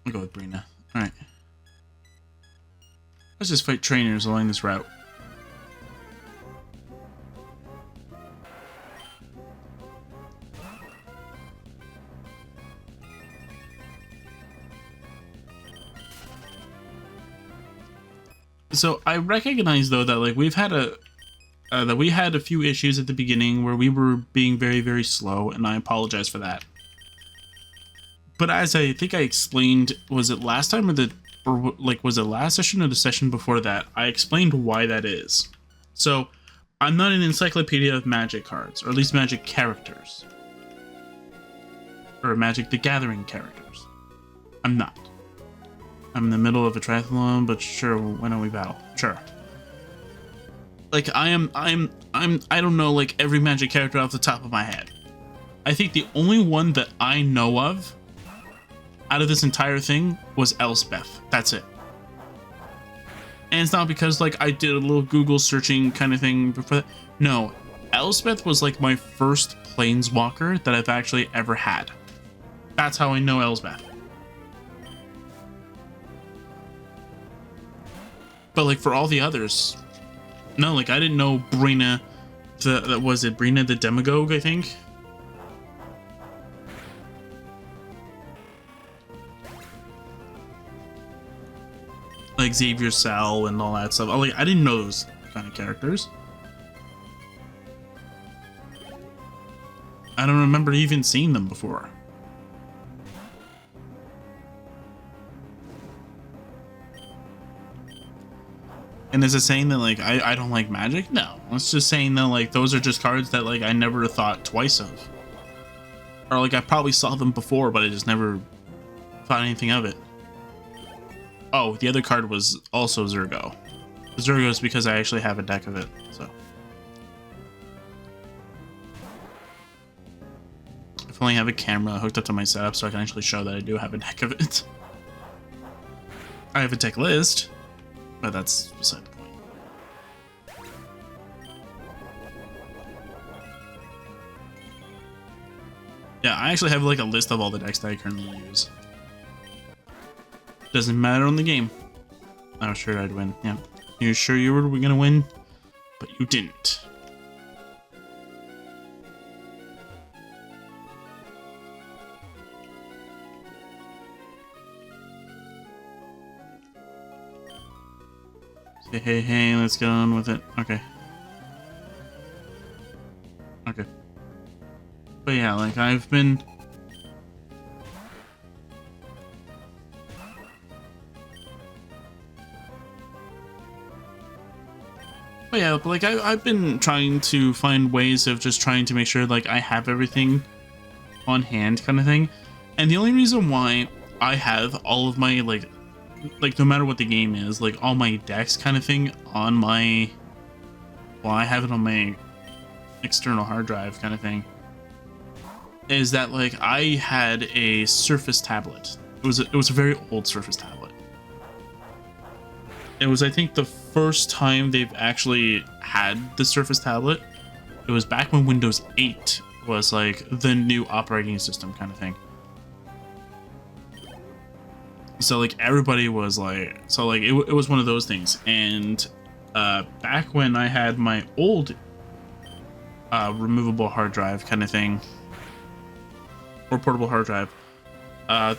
I'll go with Brina. Alright. Let's just fight trainers along this route. So I recognize though that like we've had a few issues at the beginning where we were being very, very slow, and I apologize for that. But as I think I explained, was it last time was it last session or the session before that? I explained why that is. So I'm not an encyclopedia of Magic cards, or at least Magic characters, or Magic the Gathering characters. I'm not. I'm in the middle of a triathlon, but sure, why don't we battle? Sure. Like I don't know like every Magic character off the top of my head. I think the only one that I know of out of this entire thing was Elspeth. That's it. And it's not because like I did a little Google searching kind of thing before that. No, Elspeth was like my first planeswalker that I've actually ever had. That's how I know Elspeth. But like for all the others, no, like I didn't know Brina, was it Brina the Demagogue, I think? Like Xavier Sal and all that stuff. Like I didn't know those kind of characters. I don't remember even seeing them before. And is it saying that like I don't like Magic? No, it's just saying that like those are just cards that like I never thought twice of, or like I probably saw them before, but I just never thought anything of it. Oh, the other card was also Zurgo. Zurgo is because I actually have a deck of it. So if I only have a camera hooked up to my setup, so I can actually show that I do have a deck of it. I have a deck list. But that's beside the point. Yeah, I actually have like a list of all the decks that I currently use. Doesn't matter on the game. I was sure I'd win. Yeah. You're sure you were gonna win? But you didn't. Hey, let's get on with it. Okay. Okay. But yeah, like I've been... But yeah, like I've been trying to find ways of just trying to make sure like I have everything on hand kind of thing. And the only reason why I have all of my like no matter what the game is, like all my decks kind of thing on my, well, I have it on my external hard drive kind of thing, is that like I had a Surface tablet. It was a very old Surface tablet. It was, I think, the first time they've actually had the Surface tablet. It was back when Windows 8 was like the new operating system kind of thing. So like everybody was like, so like it was one of those things. And back when I had my old removable hard drive kind of thing, or portable hard drive,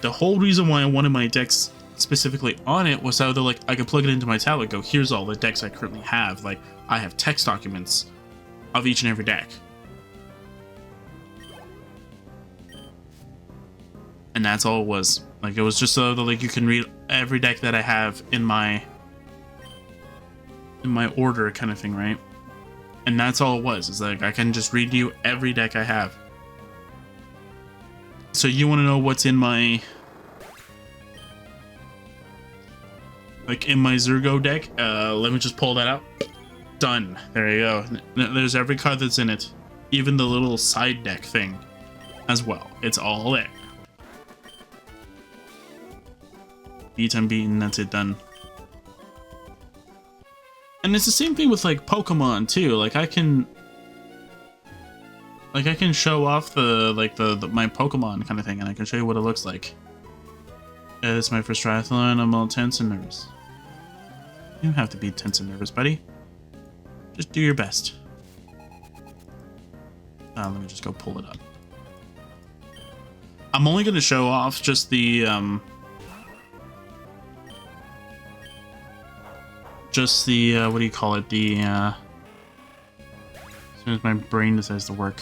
the whole reason why I wanted my decks specifically on it was so that like I could plug it into my tablet, go, here's all the decks I currently have. Like I have text documents of each and every deck. And that's all it was. Like, it was just so that like you can read every deck that I have in my order kind of thing, right? And that's all it was. It's like I can just read you every deck I have. So you want to know what's in my Zurgo deck? Let me just pull that out. Done. There you go. There's every card that's in it, even the little side deck thing as well. It's all there. Beat unbeaten, that's it, done. And it's the same thing with like Pokemon too. Like I can show off the my Pokemon kind of thing, and I can show you what it looks like It's my first triathlon. I'm all tense and nervous. You don't have to be tense and nervous, buddy. Just do your best. Let me just go pull it up. I'm only going to show off just the, what do you call it? The, as soon as my brain decides to work.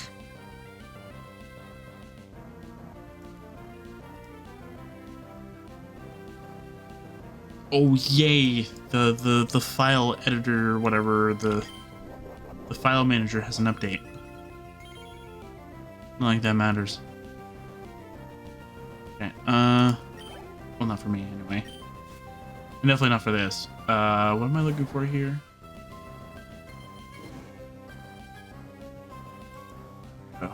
Oh, yay! The file editor or whatever, the file manager has an update. Not like that matters. Okay, well, not for me anyway. And definitely not for this. What am I looking for here? Oh.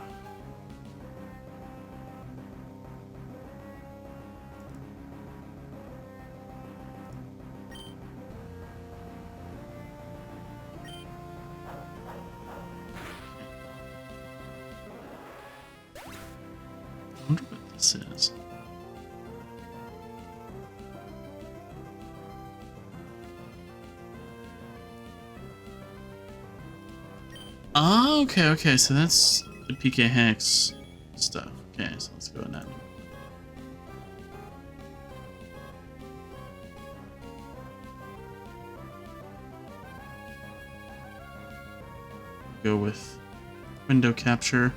I wonder what this is. Oh, okay, so that's the PK Hex stuff. Okay, so let's go in that. Go with window capture.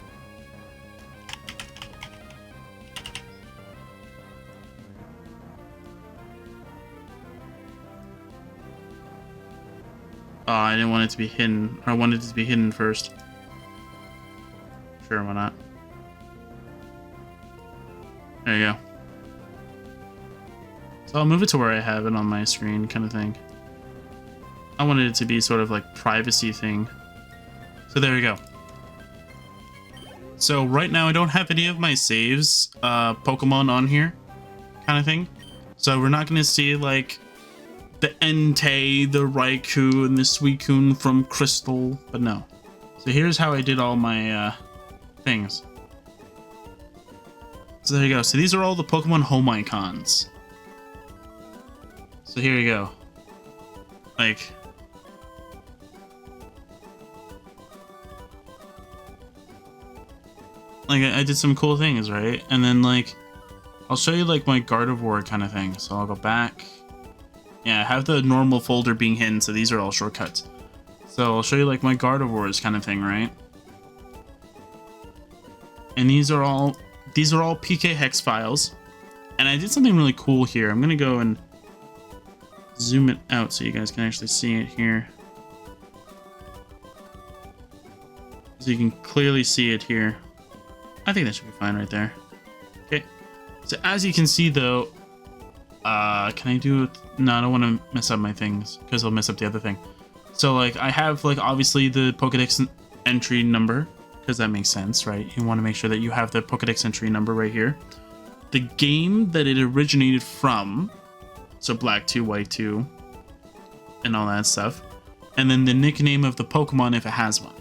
Oh, I didn't want it to be hidden. I wanted it to be hidden first. Sure, why not? There you go. So I'll move it to where I have it on my screen, kind of thing. I wanted it to be sort of like privacy thing. So there you go. So right now I don't have any of my saves, Pokemon on here, kind of thing. So we're not going to see like the Entei, the Raikou, and the Suicune from Crystal, but no. So here's how I did all my things. So there you go. So these are all the Pokemon home icons. So here you go. Like, I did some cool things, right? And then like, I'll show you like my Gardevoir kind of thing. So I'll go back. Yeah, I have the normal folder being hidden, so these are all shortcuts. So I'll show you like my Gardevoirs kind of thing, right? And these are all PK Hex files. And I did something really cool here. I'm gonna go and zoom it out so you guys can actually see it here. So you can clearly see it here. I think that should be fine right there. Okay. So as you can see though, can I do it? No, I don't want to mess up my things because I'll mess up the other thing. So like I have like obviously the Pokedex entry number because that makes sense, right? You want to make sure that you have the Pokedex entry number right here. The game that it originated from, so Black 2, White 2, and all that stuff. And then the nickname of the Pokemon if it has one.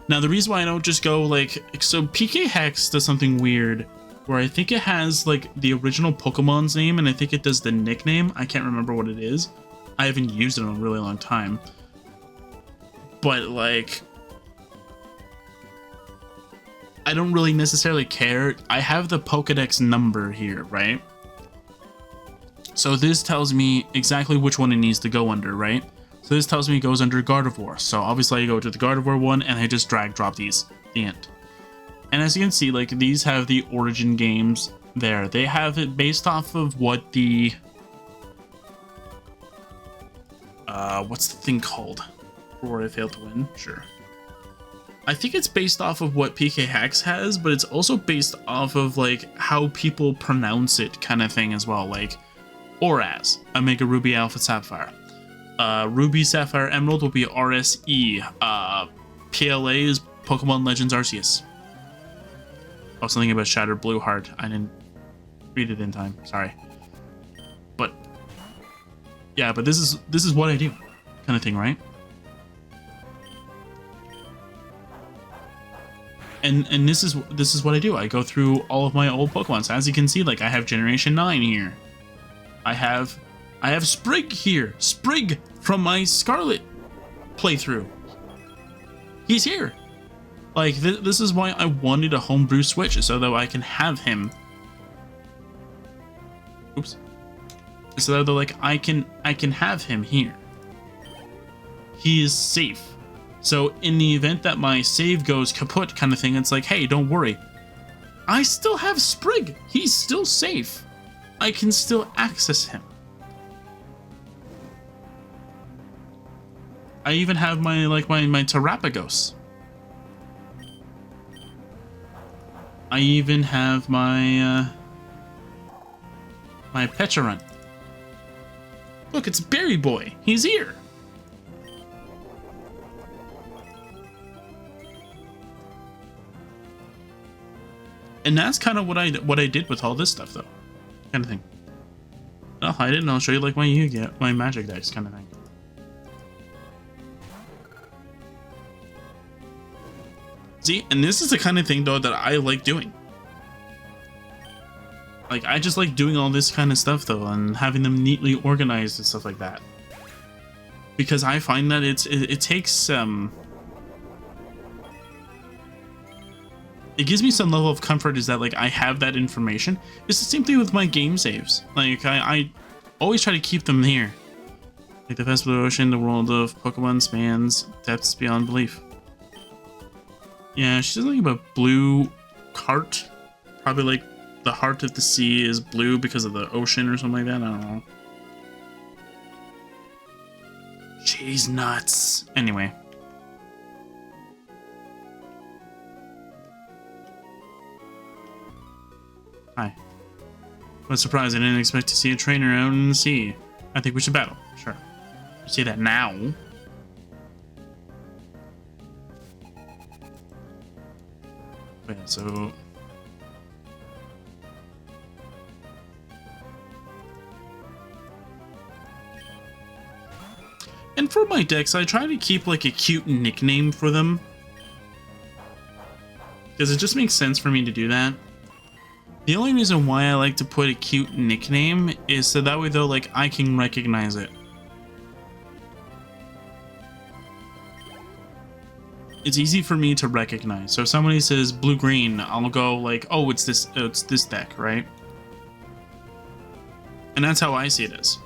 Now the reason why I don't just go like, so PK Hex does something weird where I think it has like the original Pokemon's name and I think it does the nickname. I can't remember what it is. I haven't used it in a really long time. But like, I don't really necessarily care. I have the Pokedex number here, right? So this tells me exactly which one it needs to go under, right? So this tells me it goes under Gardevoir. So obviously I go to the Gardevoir one and I just drag drop these, the end. And as you can see, like these have the origin games there. They have it based off of what the, what's the thing called? Or I failed to win, sure. I think it's based off of what PK Hex has, but it's also based off of like how people pronounce it kind of thing as well. Like Oraz, Omega Ruby Alpha Sapphire. Ruby Sapphire Emerald will be RSE. PLA is Pokemon Legends Arceus. Oh, something about Shattered Blue Heart. I didn't read it in time. Sorry. But yeah, but this is what I do, kind of thing, right? And this is what I do. I go through all of my old Pokemon. So as you can see, like I have Generation 9 here, I have Sprig here. Sprig from my Scarlet playthrough. He's here. Like, this is why I wanted a homebrew Switch, so that I can have him. Oops. So that, like, I can have him here. He is safe. So in the event that my save goes kaput kind of thing, it's like, hey, don't worry. I still have Sprig. He's still safe. I can still access him. I even have my Terrapagos. I even have my my Pecharunt. Look, it's Berry Boy. He's here. And that's kind of what I did with all this stuff, though, kind of thing. I'll hide it and I'll show you like my magic dice kind of thing. See, and this is the kind of thing though that I like doing. Like, I just like doing all this kind of stuff though, and having them neatly organized and stuff like that. Because I find that it takes it gives me some level of comfort, is that like I have that information. It's the same thing with my game saves. Like I always try to keep them here. Like the vast blue ocean, the world of Pokemon spans depths beyond belief. Yeah, she says something about blue cart. Probably like the heart of the sea is blue because of the ocean or something like that. I don't know. Cheese nuts. Anyway. Hi. What surprise, I didn't expect to see a trainer out in the sea. I think we should battle. Sure. You say that now. Wait, so... And for my decks, I try to keep like a cute nickname for them. Because it just makes sense for me to do that. The only reason why I like to put a cute nickname is so that way though, like, I can recognize it. It's easy for me to recognize. So if somebody says blue-green, I'll go like, oh, it's this deck, right? And that's how I see it as.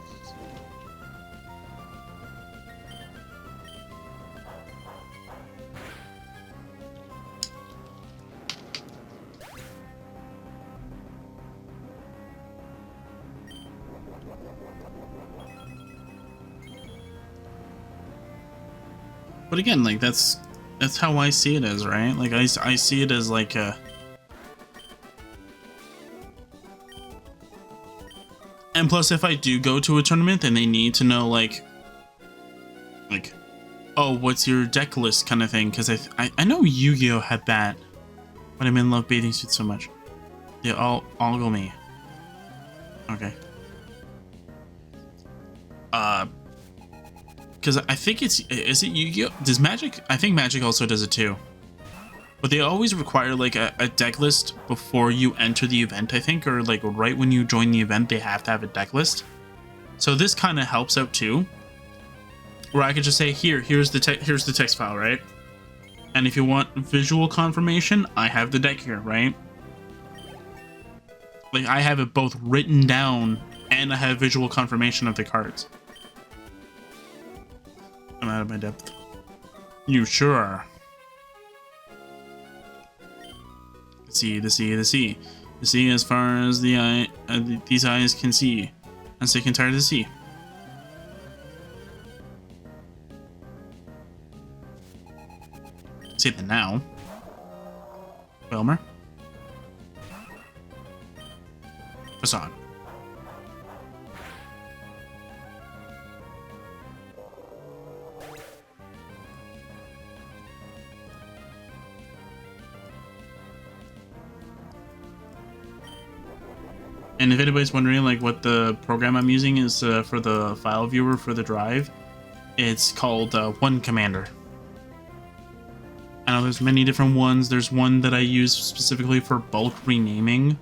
But again, like, that's how I see it as, right? Like, I see it as like a... And plus, if I do go to a tournament, then they need to know, like, oh, what's your deck list kind of thing? Because I know Yu-Gi-Oh! Had that, but I'm in love bathing suits so much. Yeah, all go me. Okay. Because I think is it Yu-Gi-Oh? Does Magic? I think Magic also does it too. But they always require like a deck list before you enter the event, I think, or like right when you join the event, they have to have a deck list. So this kind of helps out too, where I could just say, here's the text file, right? And if you want visual confirmation, I have the deck here, right? Like, I have it both written down and I have visual confirmation of the cards. I'm out of my depth. You sure are. The sea as far as the eye, these eyes can see. I'm sick and tired of the sea. Say that now. Wilmer. Facade. And if anybody's wondering like what the program I'm using is for the file viewer for the drive, it's called One Commander. I know there's many different ones. There's one that I use specifically for bulk renaming.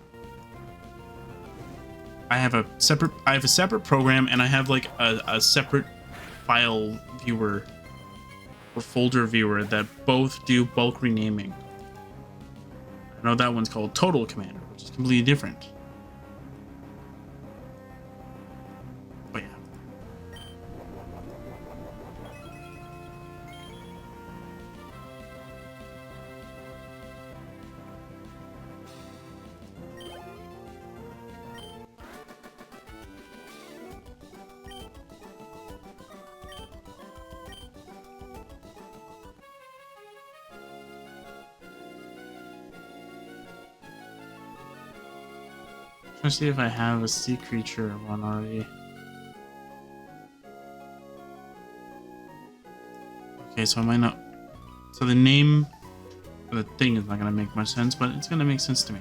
I have a separate program, and I have like a separate file viewer or folder viewer that both do bulk renaming. I know that one's called Total Commander, which is completely different. But yeah. Trying to see if I have a sea creature one already. Okay, so I might not. So the name of the thing is not gonna make much sense, but it's gonna make sense to me.